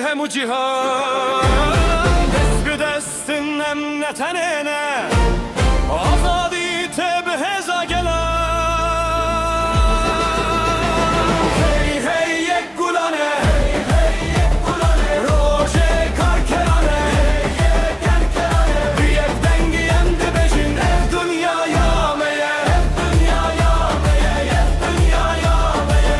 hemu cihan Dest destin emnetenene Azadi tebheza gelen Hey hey yek gulane Roje karkerane Riyek dengi yendi bejin Ev dünyaya meye Ev dünyaya meye Ev dünyaya meye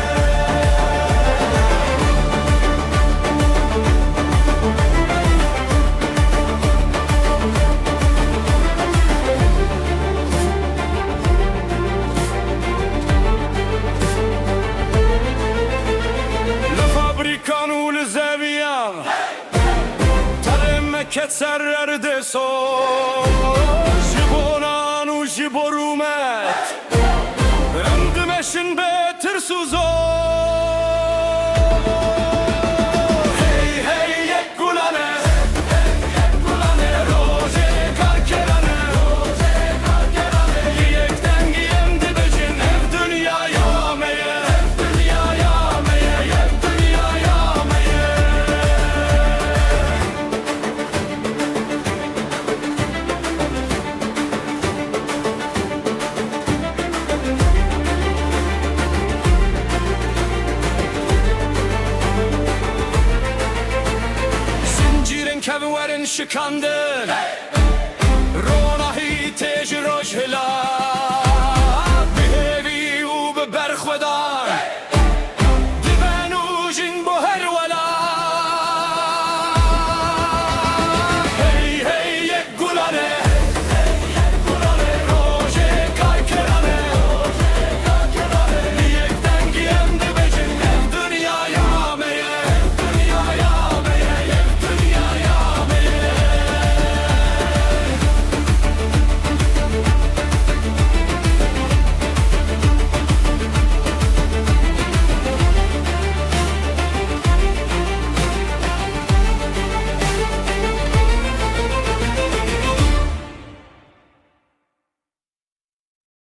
Fabricanu le zevian Tale ketser de so Jibonanu jiborumet Endmeşin betir suzo Hey hey yek gulane Roje karkerane Yiyekten giyendi bejin Ev dünyaya meye Ev dünyaya meye Ev dünyaya meye Zincirin kevverin şıkandın Ronahi teci rojhila